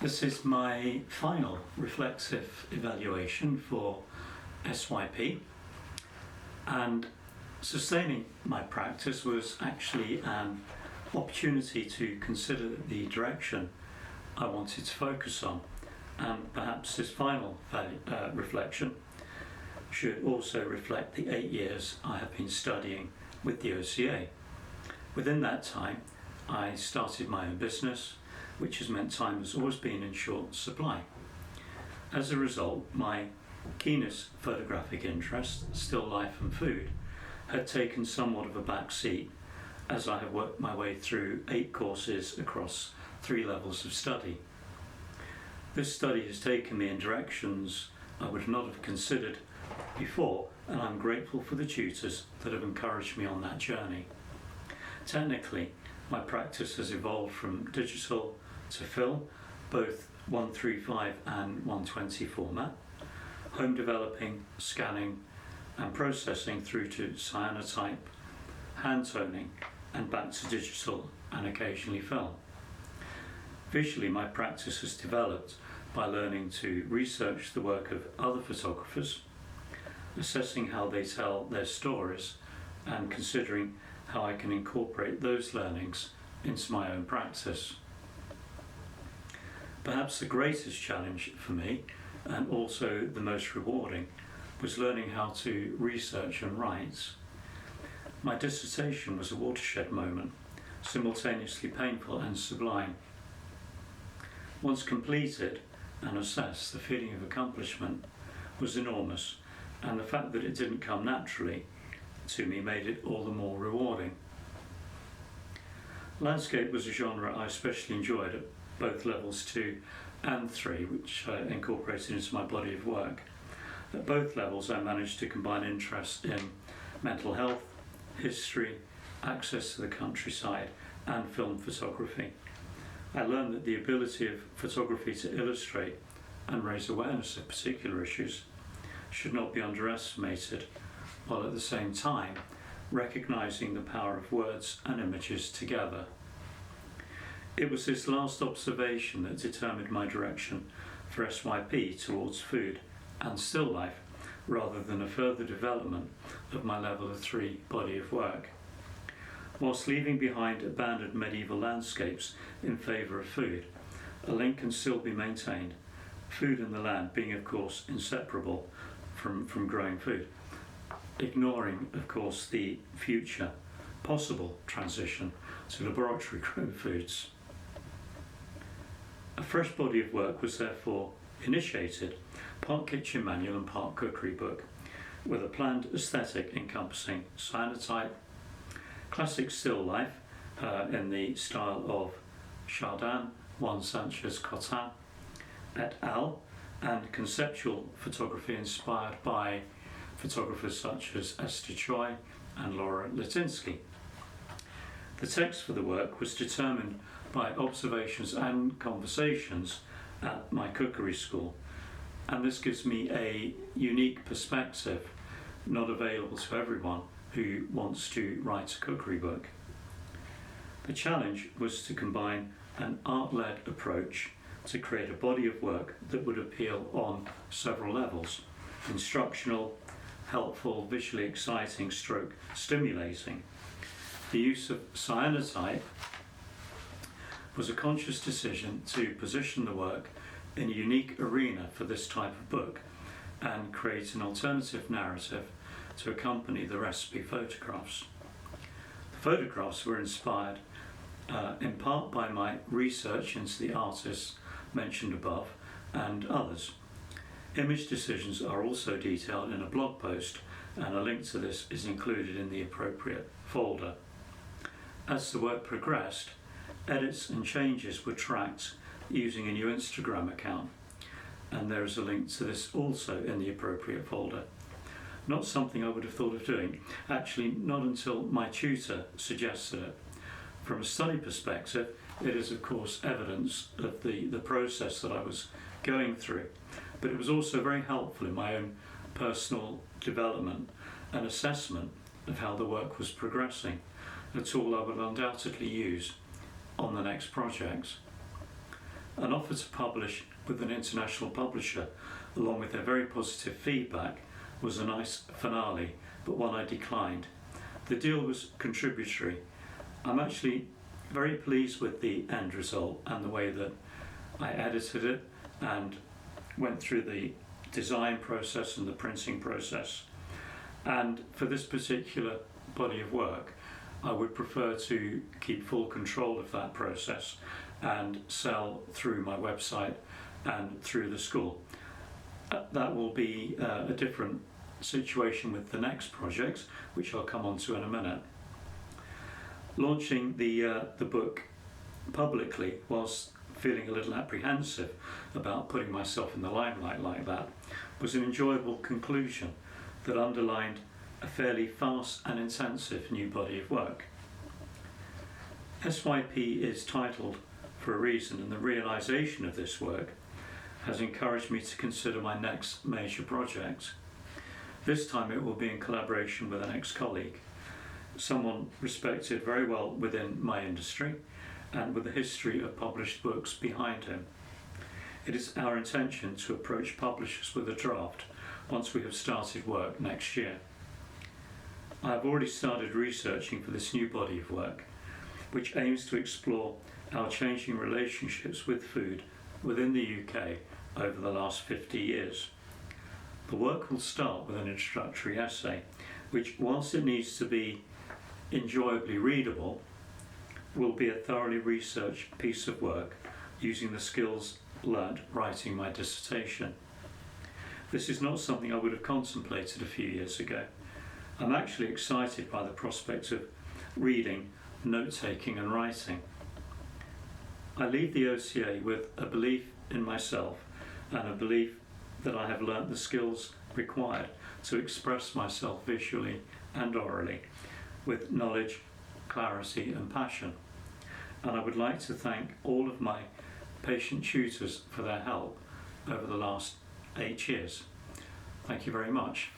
This is my final reflexive evaluation for SYP, and sustaining my practice was actually an opportunity to consider the direction I wanted to focus on, and perhaps this final reflection should also reflect the 8 years I have been studying with the OCA. Within that time, I started my own business, which has meant time has always been in short supply. As a result, my keenest photographic interest, still life and food, had taken somewhat of a back seat as I have worked my way through 8 courses across 3 levels of study. This study has taken me in directions I would not have considered before, and I'm grateful for the tutors that have encouraged me on that journey. Technically, my practice has evolved from digital to film, both 135 and 120 format, home developing, scanning and processing through to cyanotype, hand toning and back to digital and occasionally film. Visually, my practice has developed by learning to research the work of other photographers, assessing how they tell their stories and considering how I can incorporate those learnings into my own practice. Perhaps the greatest challenge for me, and also the most rewarding, was learning how to research and write. My dissertation was a watershed moment, simultaneously painful and sublime. Once completed and assessed, the feeling of accomplishment was enormous, and the fact that it didn't come naturally to me made it all the more rewarding. Landscape was a genre I especially enjoyed at both levels 2 and 3, which I incorporated into my body of work. At both levels I managed to combine interest in mental health, history, access to the countryside and film photography. I learned that the ability of photography to illustrate and raise awareness of particular issues should not be underestimated, while at the same time recognizing the power of words and images together. It was this last observation that determined my direction for SYP towards food and still life, rather than a further development of my level of 3 body of work. Whilst leaving behind abandoned medieval landscapes in favour of food, a link can still be maintained, food and the land being of course inseparable from growing food, ignoring of course the future possible transition to laboratory grown foods. A fresh body of work was therefore initiated, part kitchen manual and part cookery book, with a planned aesthetic encompassing cyanotype, classic still life in the style of Chardin, Juan Sanchez Cotin et al., and conceptual photography inspired by photographers such as Esther Choi and Laura Litinsky. The text for the work was determined by observations and conversations at my cookery school, and this gives me a unique perspective not available to everyone who wants to write a cookery book. The challenge was to combine an art-led approach to create a body of work that would appeal on several levels: instructional, helpful, visually exciting, stimulating. The use of cyanotype was a conscious decision to position the work in a unique arena for this type of book and create an alternative narrative to accompany the recipe photographs. The photographs were inspired in part by my research into the artists mentioned above and others. Image decisions are also detailed in a blog post, and a link to this is included in the appropriate folder. As the work progressed, edits and changes were tracked using a new Instagram account, and there is a link to this also in the appropriate folder. Not something I would have thought of doing, actually not until my tutor suggested it. From a study perspective, it is of course evidence of the process that I was going through, but it was also very helpful in my own personal development and assessment of how the work was progressing, a tool I will undoubtedly use on the next project. An offer to publish with an international publisher, along with their very positive feedback, was a nice finale, but one I declined. The deal was contributory. I'm actually very pleased with the end result and the way that I edited it and went through the design process and the printing process. And for this particular body of work, I would prefer to keep full control of that process and sell through my website and through the school. That will be a different situation with the next projects, which I'll come on to in a minute. Launching the book publicly whilst feeling a little apprehensive about putting myself in the limelight like that was an enjoyable conclusion that underlined a fairly fast and intensive new body of work. SYP is titled for a reason, and the realisation of this work has encouraged me to consider my next major project. This time it will be in collaboration with an ex-colleague, someone respected very well within my industry and with a history of published books behind him. It is our intention to approach publishers with a draft once we have started work next year. I have already started researching for this new body of work, which aims to explore our changing relationships with food within the UK over the last 50 years. The work will start with an introductory essay, which, whilst it needs to be enjoyably readable, will be a thoroughly researched piece of work using the skills learnt writing my dissertation. This is not something I would have contemplated a few years ago. I'm actually excited by the prospect of reading, note-taking and writing. I leave the OCA with a belief in myself and a belief that I have learnt the skills required to express myself visually and orally with knowledge, clarity and passion. And I would like to thank all of my patient tutors for their help over the last 8 years. Thank you very much.